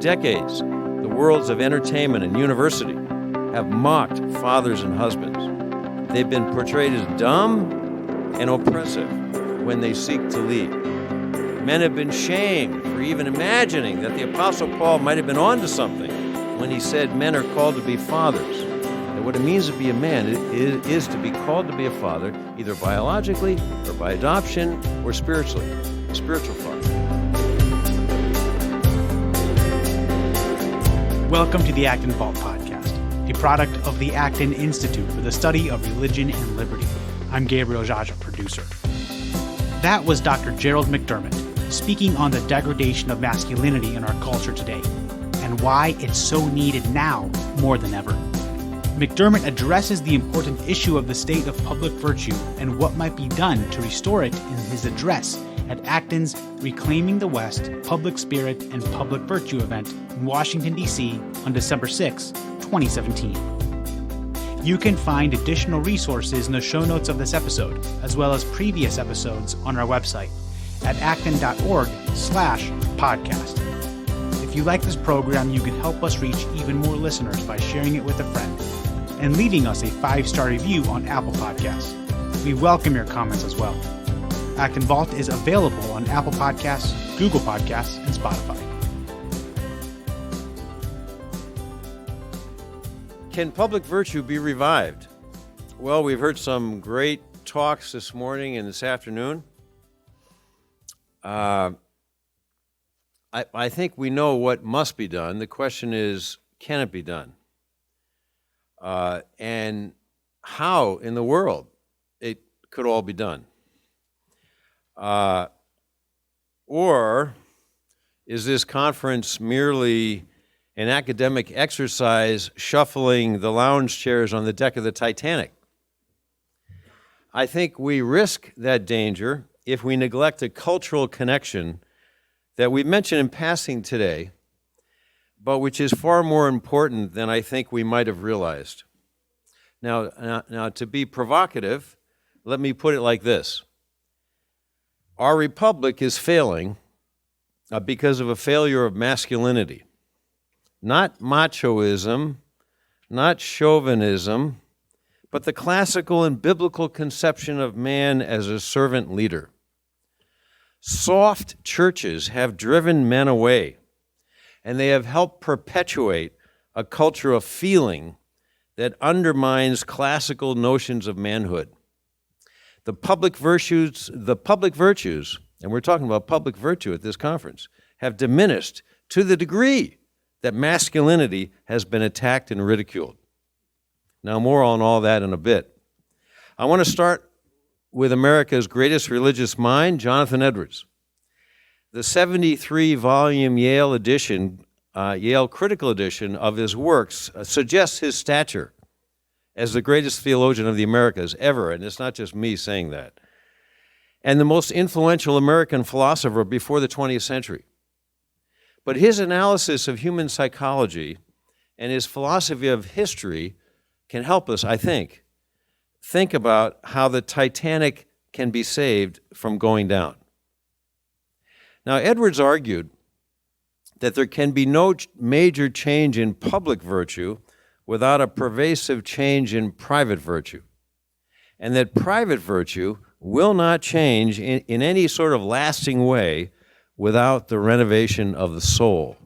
decades, the worlds of entertainment and university have mocked fathers and husbands. They've been portrayed as dumb and oppressive when they seek to lead. Men have been shamed for even imagining that the Apostle Paul might have been onto something when he said men are called to be fathers. And what it means to be a man is to be called to be a father, either biologically or by adoption or spiritually, a spiritual father. Welcome to the Acton Vault Podcast, a product of the Acton Institute for the Study of Religion and Liberty. I'm Gabriel Jaja, producer. That was Dr. Gerald McDermott speaking on the degradation of masculinity in our culture today and why it's so needed now more than ever. McDermott addresses the important issue of the state of public virtue and what might be done to restore it in his address at Acton's Reclaiming the West Public Spirit and Public Virtue event in Washington, D.C. on December 6, 2017. You can find additional resources in the show notes of this episode, as well as previous episodes on our website at acton.org/podcast. If you like this program, you can help us reach even more listeners by sharing it with a friend and leaving us a 5-star review on Apple Podcasts. We welcome your comments as well. Acton Vault is available on Apple Podcasts, Google Podcasts, and Spotify. Can public virtue be revived? Well, we've heard some great talks this morning and this afternoon. I think we know what must be done. The question is, can it be done? And how in the world it could all be done? Or is this conference merely an academic exercise shuffling the lounge chairs on the deck of the Titanic? I think we risk that danger if we neglect a cultural connection that we mentioned in passing today, but which is far more important than I think we might have realized. Now, to be provocative, let me put it like this. Our republic is failing because of a failure of masculinity. Not machoism, not chauvinism, but the classical and biblical conception of man as a servant leader. Soft churches have driven men away, and they have helped perpetuate a culture of feeling that undermines classical notions of manhood. The public virtues, and we're talking about public virtue at this conference, have diminished to the degree that masculinity has been attacked and ridiculed. Now, more on all that in a bit. I want to start with America's greatest religious mind, Jonathan Edwards. The 73-volume Yale critical edition of his works suggests his stature as the greatest theologian of the Americas ever, and it's not just me saying that, and the most influential American philosopher before the 20th century. But his analysis of human psychology and his philosophy of history can help us, I think about how the Titanic can be saved from going down. Now, Edwards argued that there can be no major change in public virtue without a pervasive change in private virtue, and that private virtue will not change in any sort of lasting way without the renovation of the soul.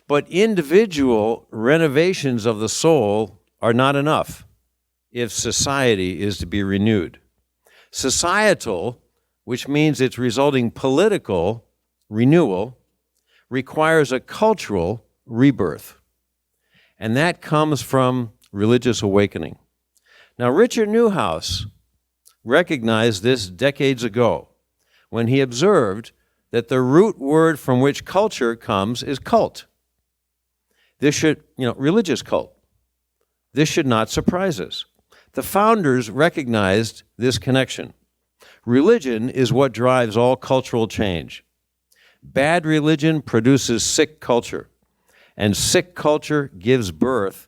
But individual renovations of the soul are not enough if society is to be renewed. Societal, which means its resulting political renewal, requires a cultural rebirth. And that comes from religious awakening. Now, Richard Newhouse recognized this decades ago when he observed that the root word from which culture comes is cult. Religious cult. This should not surprise us. The founders recognized this connection. Religion is what drives all cultural change. Bad religion produces sick culture, and sick culture gives birth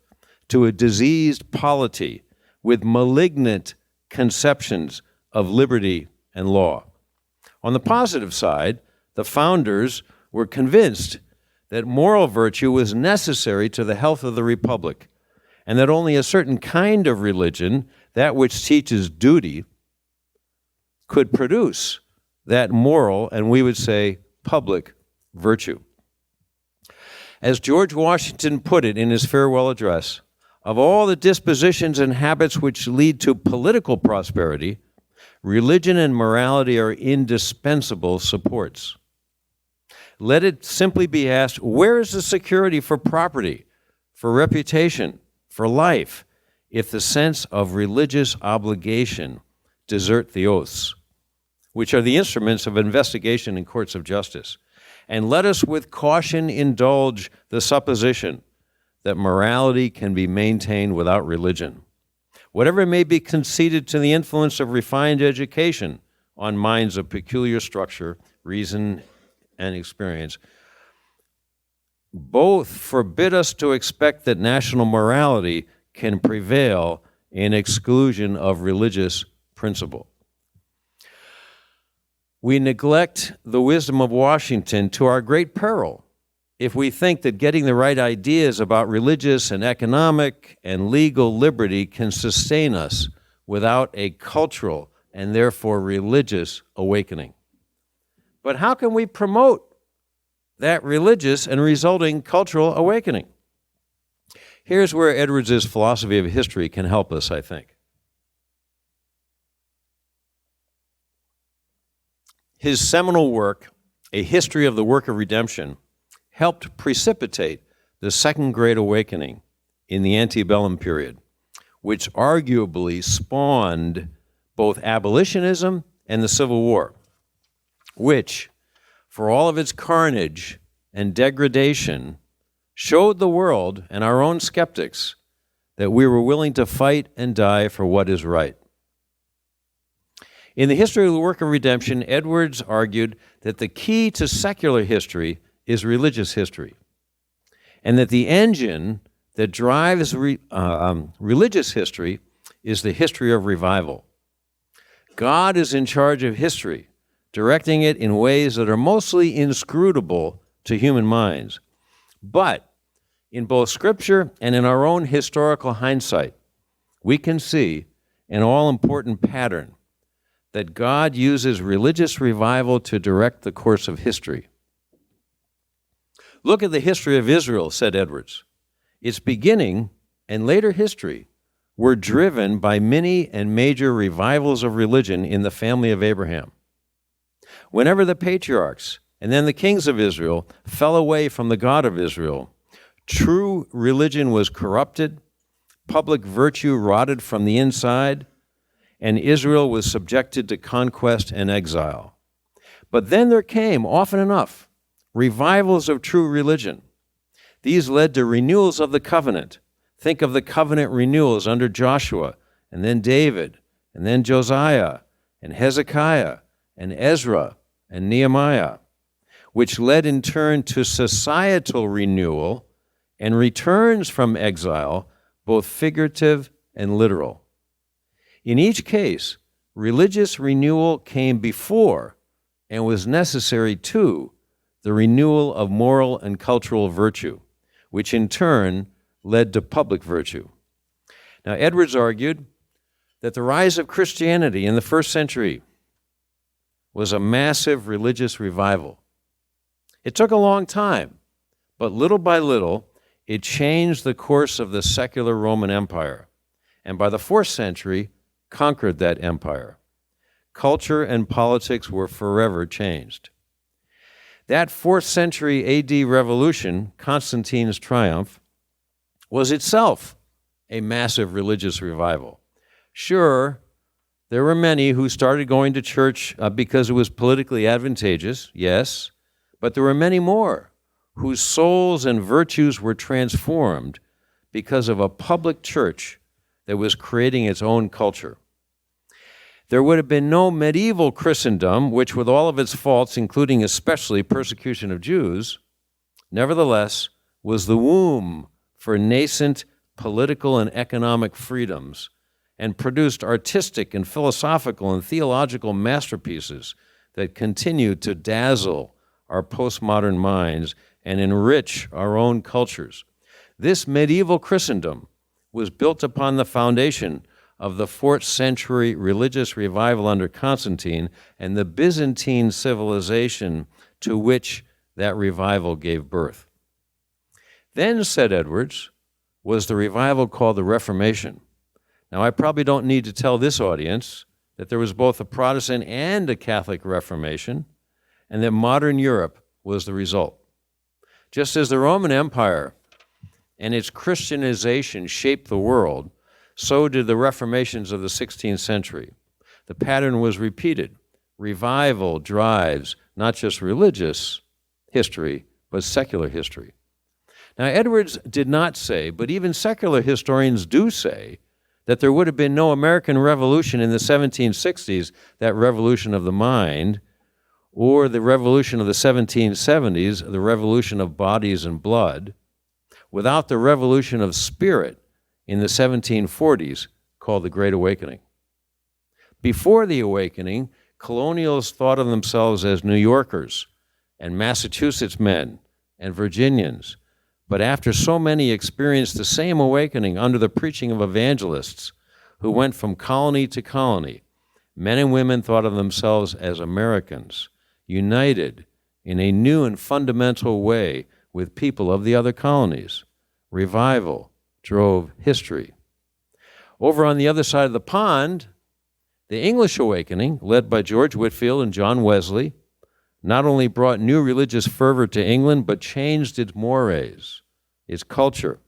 to a diseased polity with malignant conceptions of liberty and law. On the positive side, the founders were convinced that moral virtue was necessary to the health of the republic, and that only a certain kind of religion, that which teaches duty, could produce that moral, and we would say public, virtue. As George Washington put it in his farewell address, of all the dispositions and habits which lead to political prosperity, religion and morality are indispensable supports. Let it simply be asked, where is the security for property, for reputation, for life, if the sense of religious obligation desert the oaths, which are the instruments of investigation in courts of justice? And let us with caution indulge the supposition that morality can be maintained without religion. Whatever may be conceded to the influence of refined education on minds of peculiar structure, reason, and experience, both forbid us to expect that national morality can prevail in exclusion of religious principle. We neglect the wisdom of Washington to our great peril if we think that getting the right ideas about religious and economic and legal liberty can sustain us without a cultural and therefore religious awakening. But how can we promote that religious and resulting cultural awakening? Here's where Edwards' philosophy of history can help us, I think. His seminal work, A History of the Work of Redemption, helped precipitate the Second Great Awakening in the antebellum period, which arguably spawned both abolitionism and the Civil War, which, for all of its carnage and degradation, showed the world and our own skeptics that we were willing to fight and die for what is right. In the history of the work of redemption, Edwards argued that the key to secular history is religious history, and that the engine that drives religious history is the history of revival. God is in charge of history, directing it in ways that are mostly inscrutable to human minds. But in both Scripture and in our own historical hindsight, we can see an all-important pattern that God uses religious revival to direct the course of history. Look at the history of Israel, said Edwards. Its beginning and later history were driven by many and major revivals of religion in the family of Abraham. Whenever the patriarchs and then the kings of Israel fell away from the God of Israel, true religion was corrupted, public virtue rotted from the inside, and Israel was subjected to conquest and exile. But then there came, often enough, revivals of true religion. These led to renewals of the covenant. Think of the covenant renewals under Joshua, and then David, and then Josiah, and Hezekiah, and Ezra, and Nehemiah, which led in turn to societal renewal and returns from exile, both figurative and literal. In each case, religious renewal came before and was necessary to the renewal of moral and cultural virtue, which in turn led to public virtue. Now, Edwards argued that the rise of Christianity in the first century was a massive religious revival. It took a long time, but little by little, it changed the course of the secular Roman Empire, and by the 4th century, conquered that empire. Culture and politics were forever changed. That 4th century AD revolution, Constantine's triumph, was itself a massive religious revival. Sure, there were many who started going to church because it was politically advantageous, yes, but there were many more whose souls and virtues were transformed because of a public church that was creating its own culture. There would have been no medieval Christendom, which with all of its faults, including especially persecution of Jews, nevertheless was the womb for nascent political and economic freedoms and produced artistic and philosophical and theological masterpieces that continued to dazzle our postmodern minds and enrich our own cultures. This medieval Christendom was built upon the foundation of the 4th century religious revival under Constantine and the Byzantine civilization to which that revival gave birth. Then, said Edwards, was the revival called the Reformation. Now, I probably don't need to tell this audience that there was both a Protestant and a Catholic Reformation, and that modern Europe was the result. Just as the Roman Empire and its Christianization shaped the world, so did the Reformations of the 16th century. The pattern was repeated. Revival drives not just religious history, but secular history. Now, Edwards did not say, but even secular historians do say, that there would have been no American Revolution in the 1760s, that revolution of the mind, or the revolution of the 1770s, the revolution of bodies and blood, without the revolution of spirit in the 1740s, called the Great Awakening. Before the Awakening, colonials thought of themselves as New Yorkers and Massachusetts men and Virginians, but after so many experienced the same awakening under the preaching of evangelists who went from colony to colony, men and women thought of themselves as Americans, united in a new and fundamental way with people of the other colonies. Revival drove history. Over on the other side of the pond, the English Awakening, led by George Whitefield and John Wesley, not only brought new religious fervor to England, but changed its mores, its culture.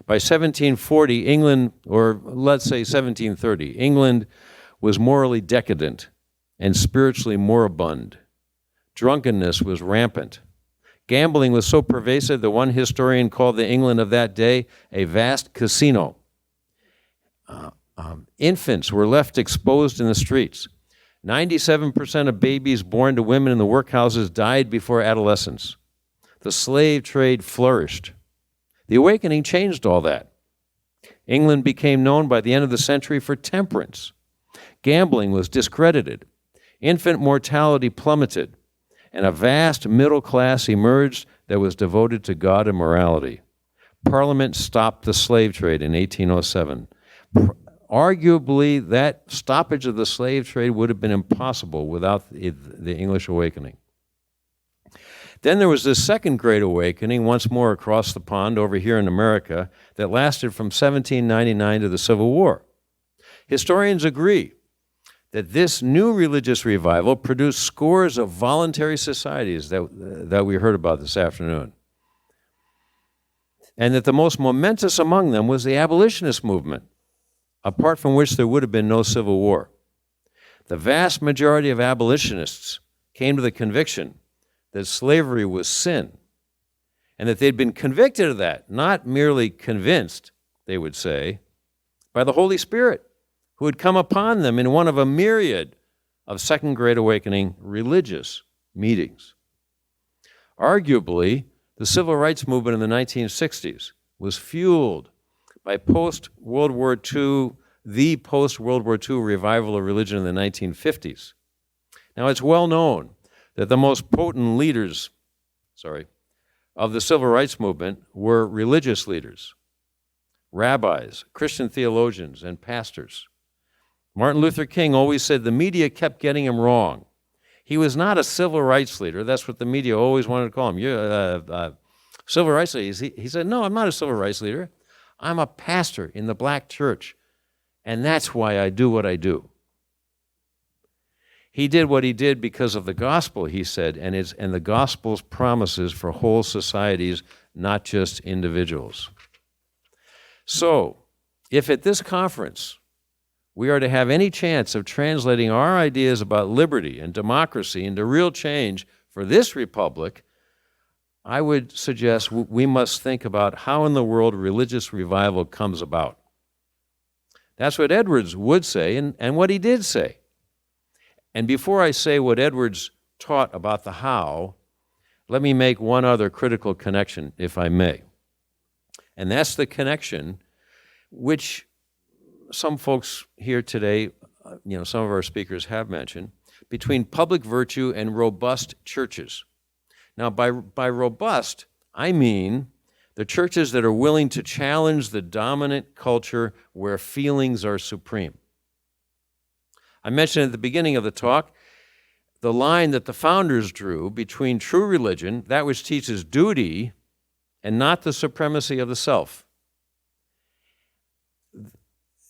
By 1740, England, or let's say 1730, England was morally decadent and spiritually moribund. Drunkenness was rampant. Gambling was so pervasive that one historian called the England of that day a vast casino. Infants were left exposed in the streets. 97% of babies born to women in the workhouses died before adolescence. The slave trade flourished. The Awakening changed all that. England became known by the end of the century for temperance. Gambling was discredited. Infant mortality plummeted. And a vast middle class emerged that was devoted to God and morality. Parliament stopped the slave trade in 1807. Arguably, that stoppage of the slave trade would have been impossible without the English Awakening. Then there was this second Great Awakening, once more across the pond over here in America, that lasted from 1799 to the Civil War. Historians agree that this new religious revival produced scores of voluntary societies that we heard about this afternoon, and that the most momentous among them was the abolitionist movement, apart from which there would have been no Civil War. The vast majority of abolitionists came to the conviction that slavery was sin, and that they'd been convicted of that, not merely convinced, they would say, by the Holy Spirit, who had come upon them in one of a myriad of Second Great Awakening religious meetings. Arguably, the civil rights movement in the 1960s was fueled by post-World War II, the post-World War II revival of religion in the 1950s. Now, it's well known that the most potent leaders, of the civil rights movement were religious leaders, rabbis, Christian theologians, and pastors. Martin Luther King always said the media kept getting him wrong. He was not a civil rights leader. That's what the media always wanted to call him. You're civil rights leader. He said, no, I'm not a civil rights leader. I'm a pastor in the black church, and that's why I do what I do. He did what he did because of the gospel, he said, and the gospel's promises for whole societies, not just individuals. So, if at this conference we are to have any chance of translating our ideas about liberty and democracy into real change for this republic, I would suggest we must think about how in the world religious revival comes about. That's what Edwards would say and what he did say. And before I say what Edwards taught about the how, let me make one other critical connection, if I may. And that's the connection which some folks here today, some of our speakers have mentioned, between public virtue and robust churches. Now, by robust, I mean the churches that are willing to challenge the dominant culture where feelings are supreme. I mentioned at the beginning of the talk the line that the founders drew between true religion, that which teaches duty, and not the supremacy of the self.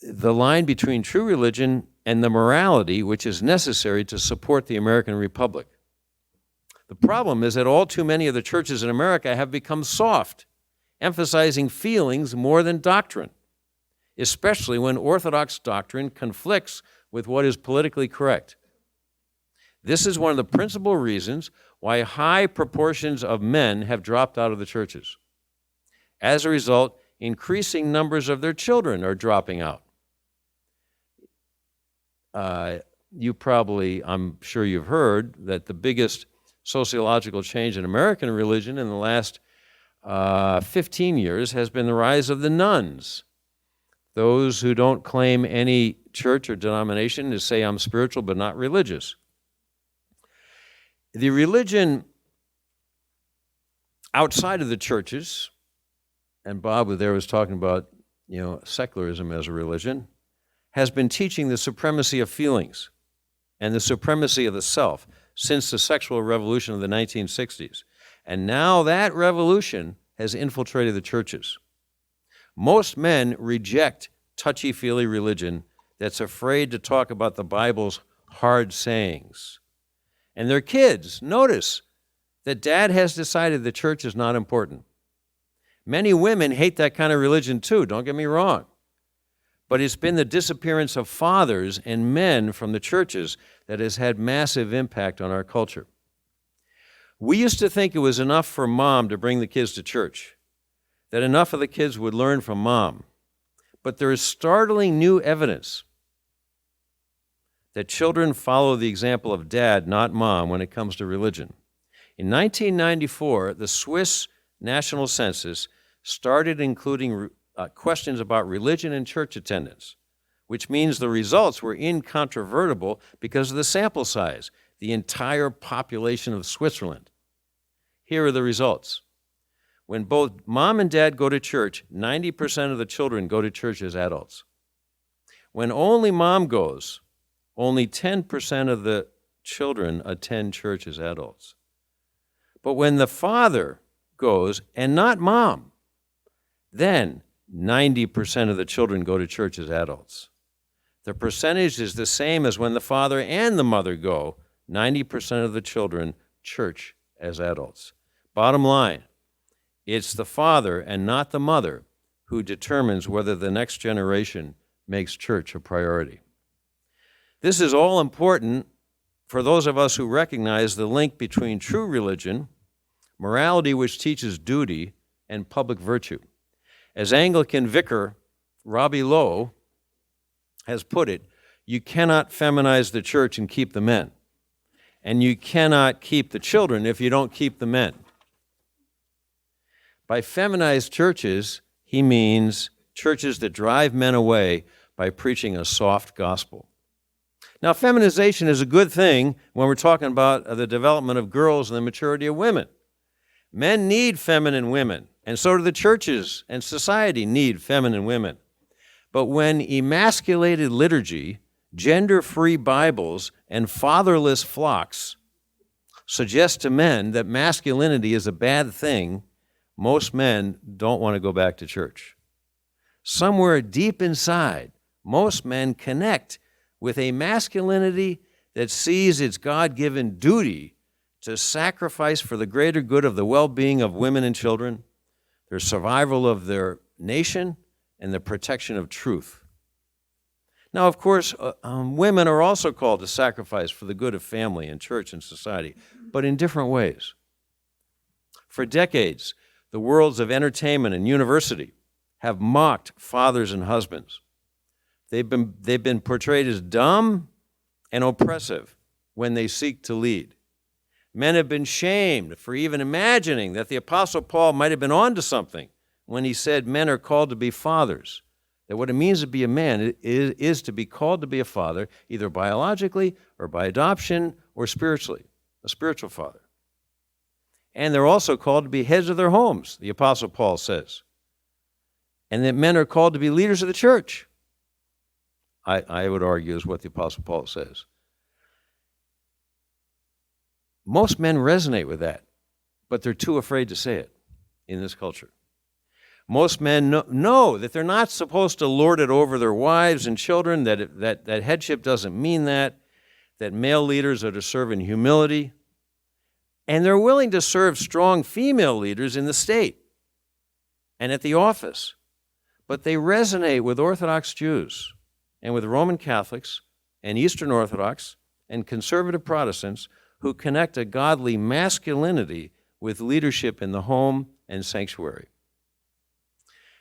The line between true religion and the morality which is necessary to support the American Republic. The problem is that all too many of the churches in America have become soft, emphasizing feelings more than doctrine, especially when orthodox doctrine conflicts with what is politically correct. This is one of the principal reasons why high proportions of men have dropped out of the churches. As a result, increasing numbers of their children are dropping out. You probably, I'm sure you've heard, that the biggest sociological change in American religion in the last 15 years has been the rise of the nuns. Those who don't claim any church or denomination to say, I'm spiritual but not religious. The religion outside of the churches, and Bob there was talking about, secularism as a religion, has been teaching the supremacy of feelings and the supremacy of the self since the sexual revolution of the 1960s. And now that revolution has infiltrated the churches. Most men reject touchy-feely religion that's afraid to talk about the Bible's hard sayings. And their kids notice that dad has decided the church is not important. Many women hate that kind of religion too, don't get me wrong. But it's been the disappearance of fathers and men from the churches that has had massive impact on our culture. We used to think it was enough for mom to bring the kids to church, that enough of the kids would learn from mom. But there is startling new evidence that children follow the example of dad, not mom, when it comes to religion. In 1994, the Swiss National Census started including questions about religion and church attendance, which means the results were incontrovertible because of the sample size, the entire population of Switzerland. Here are the results. When both mom and dad go to church, 90% of the children go to church as adults. When only mom goes, only 10% of the children attend church as adults. But when the father goes, and not mom, then 90% of the children go to church as adults. The percentage is the same as when the father and the mother go, 90% of the children church as adults. Bottom line, it's the father and not the mother who determines whether the next generation makes church a priority. This is all important for those of us who recognize the link between true religion, morality which teaches duty, and public virtue. As Anglican vicar Robbie Lowe has put it, you cannot feminize the church and keep the men. And you cannot keep the children if you don't keep the men. By feminized churches, he means churches that drive men away by preaching a soft gospel. Now, feminization is a good thing when we're talking about the development of girls and the maturity of women. Men need feminine women, and so do the churches and society need feminine women. But when emasculated liturgy, gender-free Bibles, and fatherless flocks suggest to men that masculinity is a bad thing, most men don't want to go back to church. Somewhere deep inside, most men connect with a masculinity that sees its God-given duty to sacrifice for the greater good of the well-being of women and children, their survival of their nation, and the protection of truth. Now, of course, women are also called to sacrifice for the good of family and church and society, but in different ways. For decades, the worlds of entertainment and university have mocked fathers and husbands. They've been portrayed as dumb and oppressive when they seek to lead. Men have been shamed for even imagining that the Apostle Paul might have been onto something when he said men are called to be fathers, that what it means to be a man is to be called to be a father, either biologically or by adoption or spiritually, a spiritual father. And they're also called to be heads of their homes, the Apostle Paul says. And that men are called to be leaders of the church, I would argue, is what the Apostle Paul says. Most men resonate with that, but they're too afraid to say it in this culture. Most men know that they're not supposed to lord it over their wives and children, that headship doesn't mean that male leaders are to serve in humility, and they're willing to serve strong female leaders in the state and at the office. But they resonate with Orthodox Jews and with Roman Catholics and Eastern Orthodox and conservative Protestants who connect a godly masculinity with leadership in the home and sanctuary.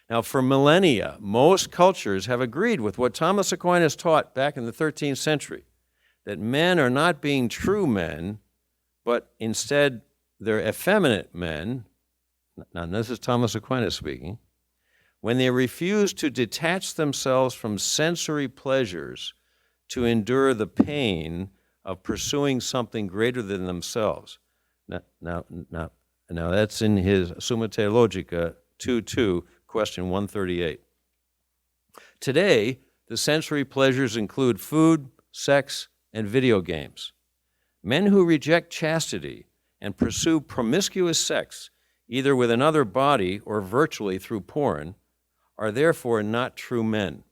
Now, for millennia, most cultures have agreed with what Thomas Aquinas taught back in the 13th century, that men are not being true men, but instead they're effeminate men. Now, this is Thomas Aquinas speaking. When they refuse to detach themselves from sensory pleasures to endure the pain of pursuing something greater than themselves. Now that's in his Summa Theologica 2:2, question 138. Today, the sensory pleasures include food, sex, and video games. Men who reject chastity and pursue promiscuous sex, either with another body or virtually through porn, are therefore not true men.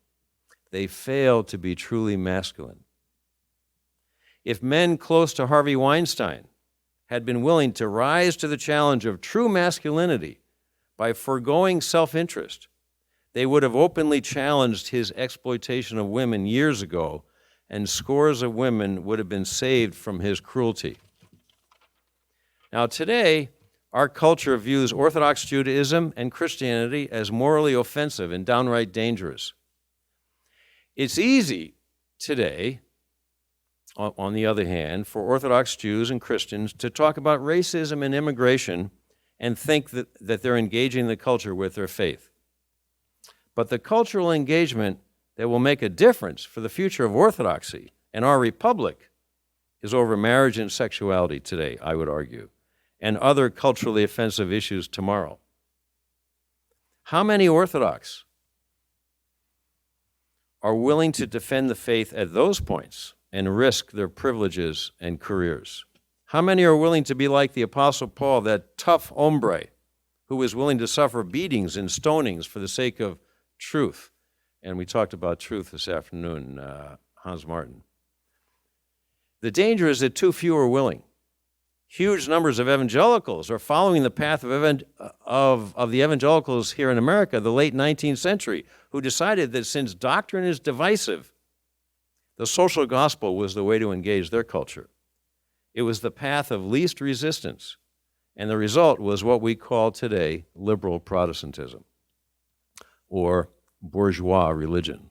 They fail to be truly masculine. If men close to Harvey Weinstein had been willing to rise to the challenge of true masculinity by foregoing self-interest, they would have openly challenged his exploitation of women years ago, and scores of women would have been saved from his cruelty. Now today, our culture views Orthodox Judaism and Christianity as morally offensive and downright dangerous. It's easy today, on the other hand, for Orthodox Jews and Christians to talk about racism and immigration and think that they're engaging the culture with their faith. But the cultural engagement that will make a difference for the future of Orthodoxy and our republic is over marriage and sexuality today, I would argue, and other culturally offensive issues tomorrow. How many Orthodox are willing to defend the faith at those points and risk their privileges and careers? How many are willing to be like the Apostle Paul, that tough hombre who was willing to suffer beatings and stonings for the sake of truth? And we talked about truth this afternoon, Hans Martin. The danger is that too few are willing. Huge numbers of evangelicals are following the path of the evangelicals here in America, the late 19th century, who decided that since doctrine is divisive, the social gospel was the way to engage their culture. It was the path of least resistance, and the result was what we call today liberal Protestantism, or bourgeois religion.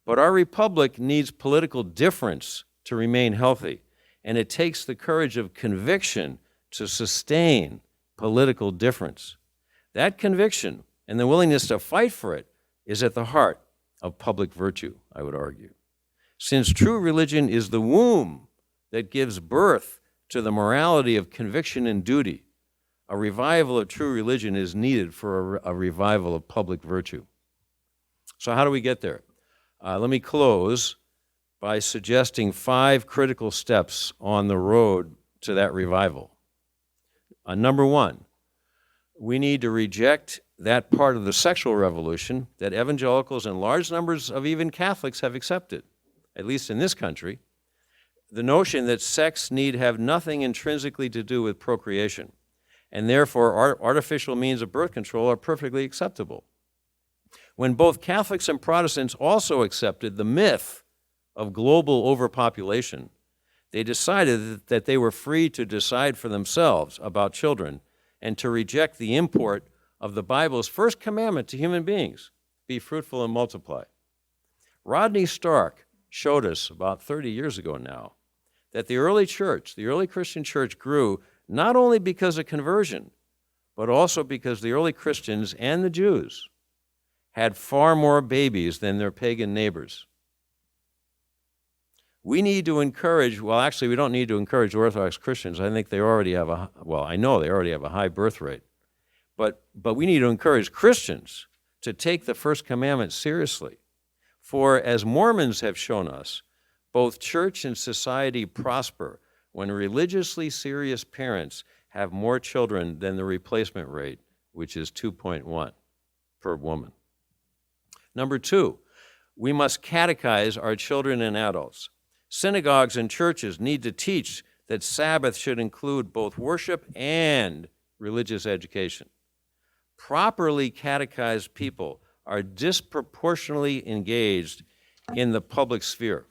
But our republic needs political difference to remain healthy. And it takes the courage of conviction to sustain political difference. That conviction and the willingness to fight for it is at the heart of public virtue, I would argue. Since true religion is the womb that gives birth to the morality of conviction and duty, a revival of true religion is needed for a revival of public virtue. So how do we get there? Let me close by suggesting 5 critical steps on the road to that revival. Number 1, we need to reject that part of the sexual revolution that evangelicals and large numbers of even Catholics have accepted, at least in this country, the notion that sex need have nothing intrinsically to do with procreation, and therefore artificial means of birth control are perfectly acceptable. When both Catholics and Protestants also accepted the myth of global overpopulation, they decided that they were free to decide for themselves about children and to reject the import of the Bible's first commandment to human beings, be fruitful and multiply. Rodney Stark showed us about 30 years ago now that the early church, the early Christian church, grew not only because of conversion, but also because the early Christians and the Jews had far more babies than their pagan neighbors. We need to encourage, well, actually, we don't need to encourage Orthodox Christians. I think they already have I know they already have a high birth rate. But we need to encourage Christians to take the first commandment seriously. For as Mormons have shown us, both church and society prosper when religiously serious parents have more children than the replacement rate, which is 2.1 per woman. Number 2, we must catechize our children and adults. Synagogues and churches need to teach that Sabbath should include both worship and religious education. Properly catechized people are disproportionately engaged in the public square.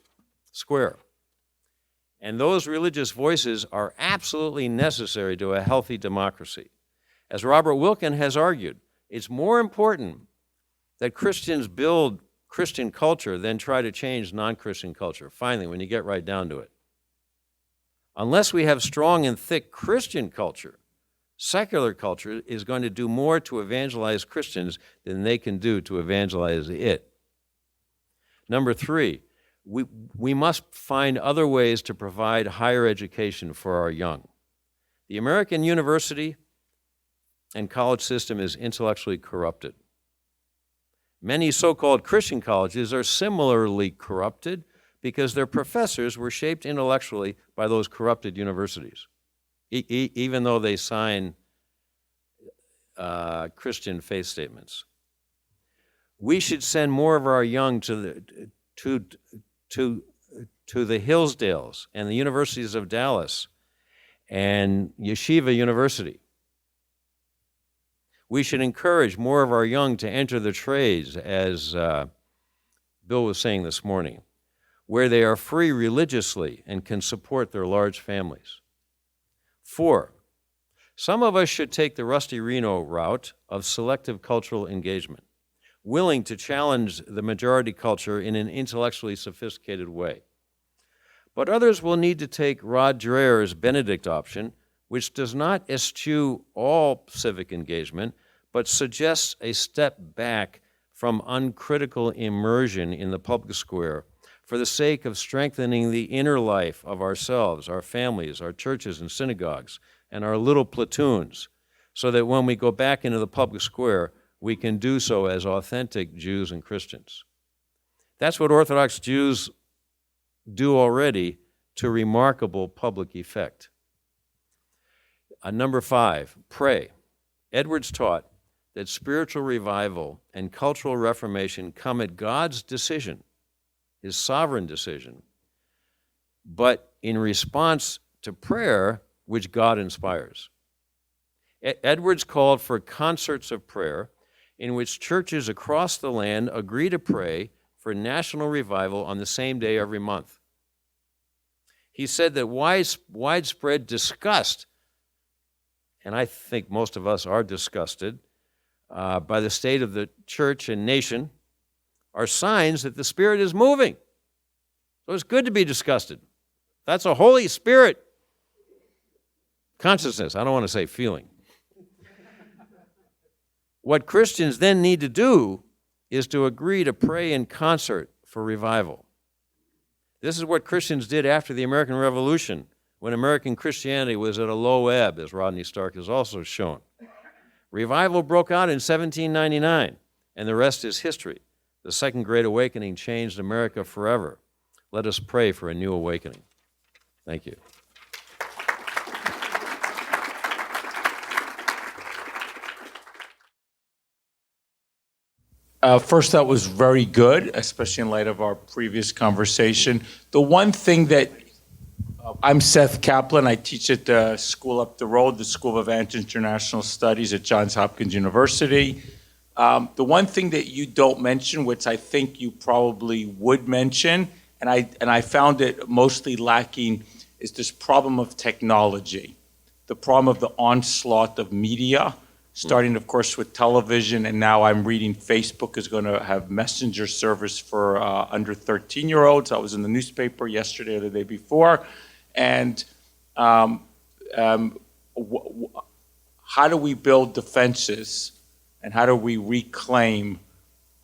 And those religious voices are absolutely necessary to a healthy democracy. As Robert Wilkin has argued, it's more important that Christians build Christian culture than try to change non-Christian culture, finally, when you get right down to it. Unless we have strong and thick Christian culture, secular culture is going to do more to evangelize Christians than they can do to evangelize it. Number 3, we must find other ways to provide higher education for our young. The American university and college system is intellectually corrupted. Many so-called Christian colleges are similarly corrupted because their professors were shaped intellectually by those corrupted universities, even though they sign Christian faith statements. We should send more of our young to the Hillsdales and the universities of Dallas and Yeshiva University. We should encourage more of our young to enter the trades, as Bill was saying this morning, where they are free religiously and can support their large families. 4, some of us should take the Rusty Reno route of selective cultural engagement, willing to challenge the majority culture in an intellectually sophisticated way. But others will need to take Rod Dreher's Benedict option, which does not eschew all civic engagement, but suggests a step back from uncritical immersion in the public square for the sake of strengthening the inner life of ourselves, our families, our churches and synagogues, and our little platoons, so that when we go back into the public square, we can do so as authentic Jews and Christians. That's what Orthodox Jews do already to remarkable public effect. Number 5, pray. Edwards taught that spiritual revival and cultural reformation come at God's decision, his sovereign decision, but in response to prayer, which God inspires. Edwards called for concerts of prayer in which churches across the land agree to pray for national revival on the same day every month. He said that widespread disgust, and I think most of us are disgusted by the state of the church and nation, are signs that the Spirit is moving. So it's good to be disgusted. That's a Holy Spirit consciousness. I don't want to say feeling. What Christians then need to do is to agree to pray in concert for revival. This is what Christians did after the American Revolution, when American Christianity was at a low ebb, as Rodney Stark has also shown. Revival broke out in 1799, and the rest is history. The Second Great Awakening changed America forever. Let us pray for a new awakening. Thank you. First, that was very good, especially in light of our previous conversation. The one thing that I'm Seth Kaplan. I teach at the school up the road, the School of International Studies at Johns Hopkins University. The one thing that you don't mention, which I think you probably would mention, and I found it mostly lacking, is this problem of technology, the problem of the onslaught of media, starting, of course, with television, and now I'm reading Facebook is going to have messenger service for under 13-year-olds. I was in the newspaper yesterday or the day before. And how do we build defenses, and how do we reclaim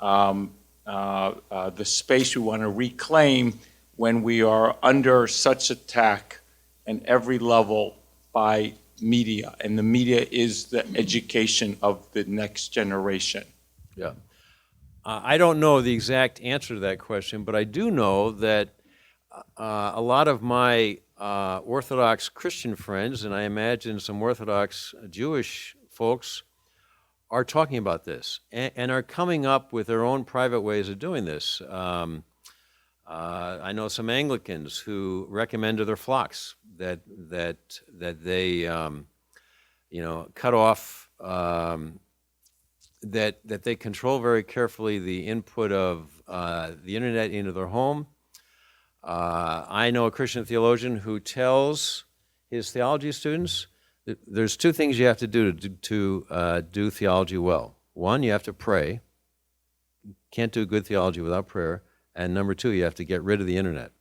the space we want to reclaim when we are under such attack at every level by media, and the media is the education of the next generation? Yeah. I don't know the exact answer to that question, but I do know that a lot of my Orthodox Christian friends, and I imagine some Orthodox Jewish folks, are talking about this and are coming up with their own private ways of doing this. I know some Anglicans who recommend to their flocks that they cut off, that they control very carefully the input of the internet into their home. I know a Christian theologian who tells his theology students that there's two things you have to do to do theology well. One, you have to pray. Can't do good theology without prayer. And number two, you have to get rid of the internet.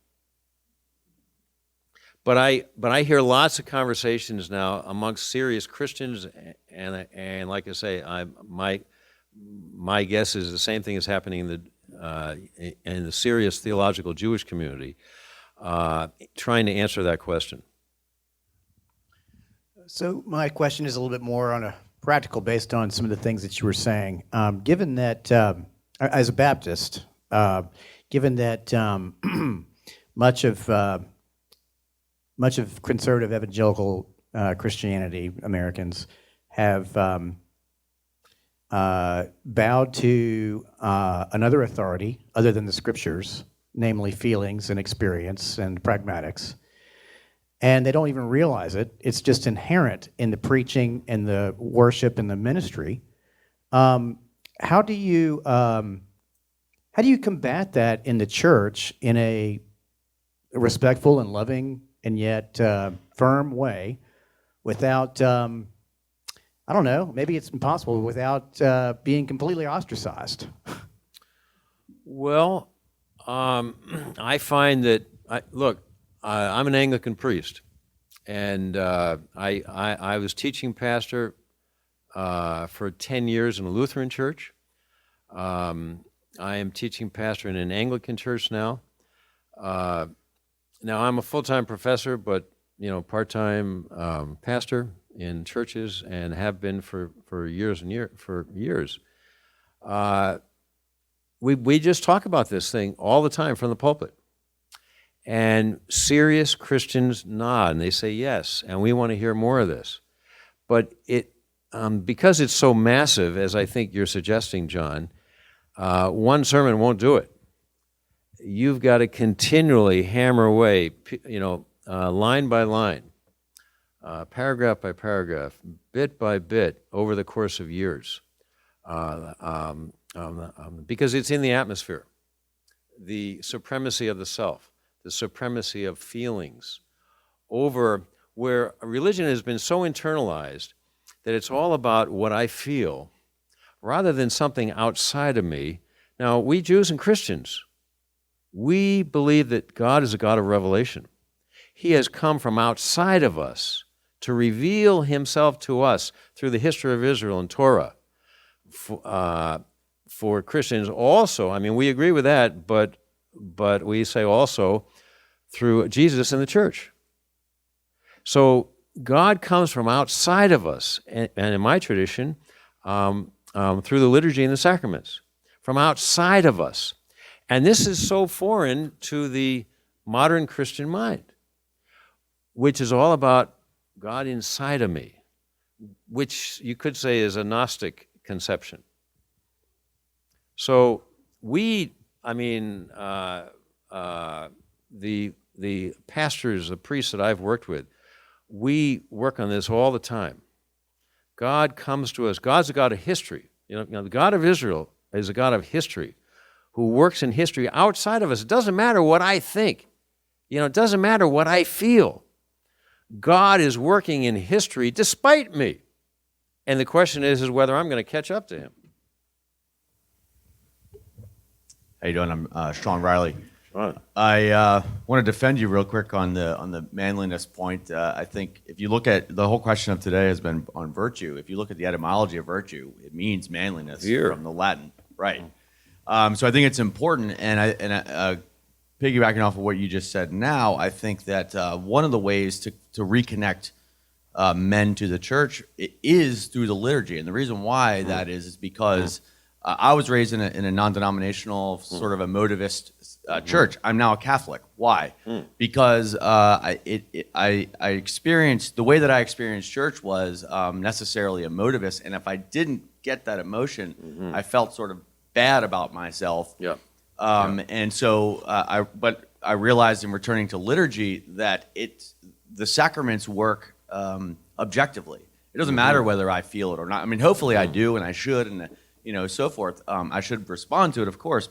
But I hear lots of conversations now amongst serious Christians, and like I say, my guess is the same thing is happening in the serious theological Jewish community, trying to answer that question. So my question is a little bit more on a practical, based on some of the things that you were saying. Given that, as a Baptist, given that much of conservative evangelical Christianity, Americans, have bowed to another authority other than the Scriptures, namely feelings and experience and pragmatics, and they don't even realize it. It's just inherent in the preaching and the worship and the ministry. How do you combat that in the church in a respectful and loving and yet firm way, without, I don't know, maybe it's impossible, without being completely ostracized? Well, I find that, I'm an Anglican priest, and I was teaching pastor for 10 years in a Lutheran church. I am teaching pastor in an Anglican church now. Now I'm a full-time professor, but part-time pastor in churches, and have been for years and years. We just talk about this thing all the time from the pulpit. And serious Christians nod and they say yes, and we want to hear more of this. But because it's so massive, as I think you're suggesting, John, one sermon won't do it. You've got to continually hammer away, line by line, paragraph by paragraph, bit by bit, over the course of years, because it's in the atmosphere. The supremacy of the self, the supremacy of feelings, over where religion has been so internalized that it's all about what I feel, rather than something outside of me. Now, we Jews and Christians, we believe that God is a God of revelation. He has come from outside of us to reveal himself to us through the history of Israel and Torah. For Christians also, we agree with that, but we say also through Jesus and the church. So God comes from outside of us, and in my tradition, through the liturgy and the sacraments, from outside of us. And this is so foreign to the modern Christian mind, which is all about God inside of me, which you could say is a Gnostic conception. So the pastors, the priests that I've worked with, we work on this all the time. God comes to us. God's a God of history. The God of Israel is a God of history who works in history outside of us. It doesn't matter what I think. It doesn't matter what I feel. God is working in history despite me. And the question is whether I'm going to catch up to him. How you doing? I'm Sean Riley. Sean. I want to defend you real quick on the manliness point. I think if you look at the whole question of today has been on virtue. If you look at the etymology of virtue, it means manliness from the Latin, right? So I think it's important, and piggybacking off of what you just said now, I think that one of the ways to reconnect men to the church is through the liturgy. And the reason why that is because I was raised in a non-denominational, sort of a motivist church. I'm now a Catholic. Why? Because I experienced, the way that I experienced church was necessarily a motivist. And if I didn't get that emotion, I felt sort of bad about myself. Yeah. And so but I realized in returning to liturgy that the sacraments work objectively. It doesn't matter whether I feel it or not. I mean, hopefully I do, and I should, and so forth. I should respond to it, of course,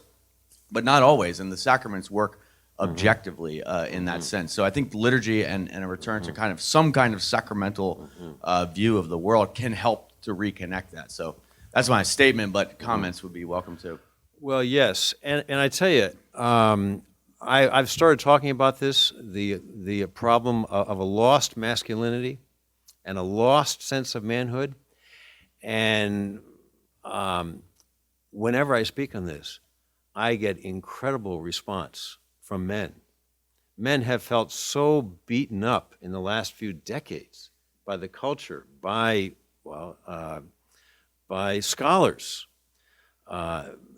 but not always. And the sacraments work objectively in that sense. So I think liturgy and a return to kind of some kind of sacramental view of the world can help to reconnect that. So that's my statement, but comments would be welcome too. Well, yes, and I tell you, I've started talking about this, the problem of a lost masculinity and a lost sense of manhood, and whenever I speak on this, I get incredible response from men. Men have felt so beaten up in the last few decades by the culture, by scholars.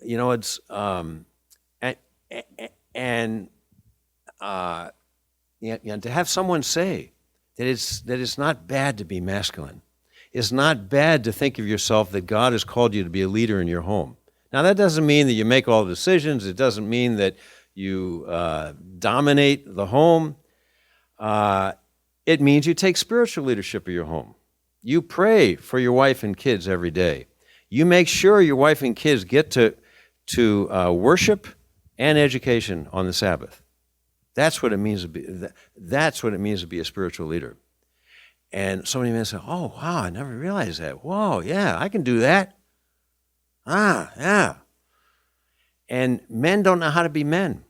It's to have someone say that it's not bad to be masculine. It's not bad to think of yourself that God has called you to be a leader in your home. Now, that doesn't mean that you make all the decisions. It doesn't mean that you dominate the home. It means you take spiritual leadership of your home. You pray for your wife and kids every day. You make sure your wife and kids get to worship and education on the Sabbath. That's what it means to be. That's what it means to be a spiritual leader. And so many men say, "Oh, wow, I never realized that. Whoa, yeah, I can do that. Ah, yeah." And men don't know how to be men.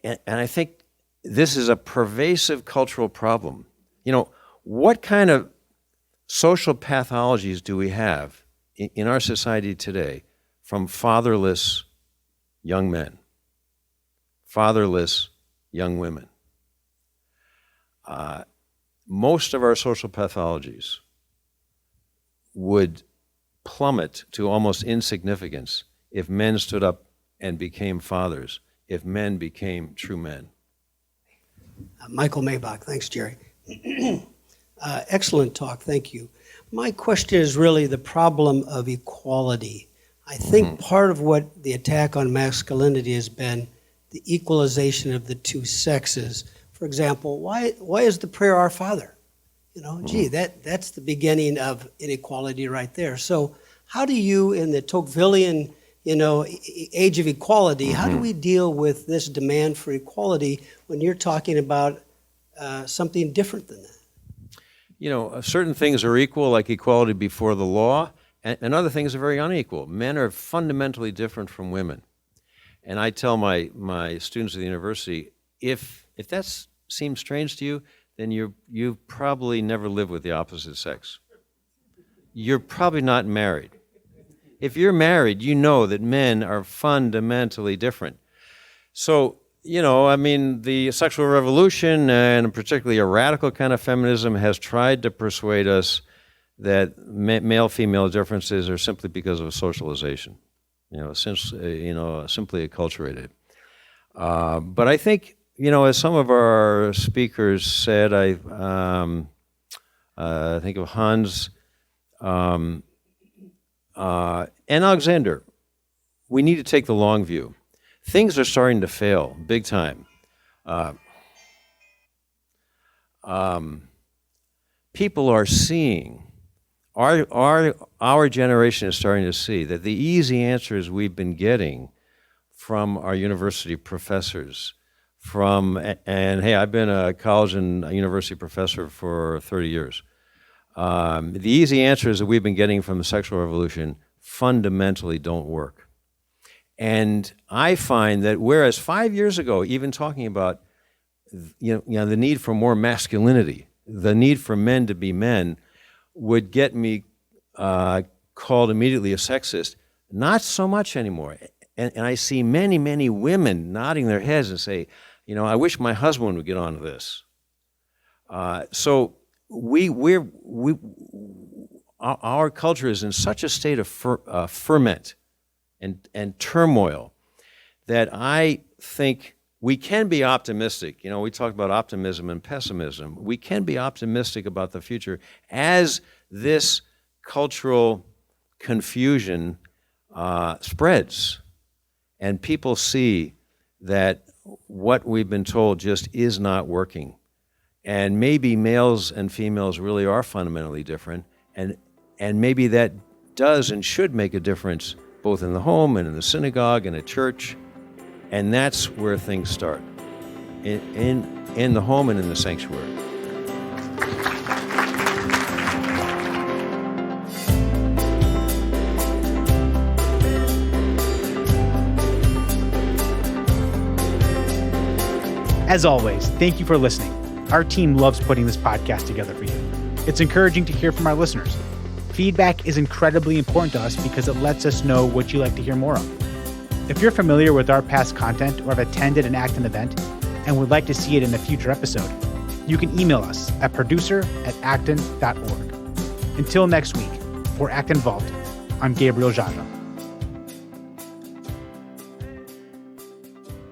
And I think this is a pervasive cultural problem. What kind of social pathologies do we have in our society today from fatherless young men, fatherless young women? Most of our social pathologies would plummet to almost insignificance if men stood up and became fathers, if men became true men. Michael Maybach. Thanks, Jerry. Excellent talk. Thank you. My question is really the problem of equality. I think part of what the attack on masculinity has been the equalization of the two sexes. For example, why is the prayer Our Father? That's the beginning of inequality right there. So how do you, in the Tocquevillian, age of equality, how do we deal with this demand for equality when you're talking about something different than that? Certain things are equal, like equality before the law, and other things are very unequal. Men are fundamentally different from women. And I tell my students at the university, if that seems strange to you, then you've probably never lived with the opposite sex. You're probably not married. If you're married, you know that men are fundamentally different. So, the sexual revolution, and particularly a radical kind of feminism, has tried to persuade us that male-female differences are simply because of socialization, simply acculturated. But I think, as some of our speakers said, I think of Hans and Alexander, we need to take the long view. Things are starting to fail big time. People are seeing, our generation is starting to see that the easy answers we've been getting from our university professors, and hey, I've been a college and a university professor for 30 years. The easy answers that we've been getting from the sexual revolution fundamentally don't work. And I find that whereas 5 years ago, even talking about the need for more masculinity, the need for men to be men, would get me called immediately a sexist, not so much anymore. And I see many, many women nodding their heads and say, I wish my husband would get onto this. So our culture is in such a state of ferment and turmoil that I think we can be optimistic. We talked about optimism and pessimism. We can be optimistic about the future as this cultural confusion spreads and people see that what we've been told just is not working. And maybe males and females really are fundamentally different, and maybe that does and should make a difference both in the home and in the synagogue and at church. And that's where things start, in the home and in the sanctuary. As always, thank you for listening. Our team loves putting this podcast together for you. It's encouraging to hear from our listeners. Feedback is incredibly important to us because it lets us know what you like to hear more of. If you're familiar with our past content or have attended an Acton event and would like to see it in a future episode, you can email us at producer@acton.org. Until next week, for Acton Vault, I'm Gabriel Jaja.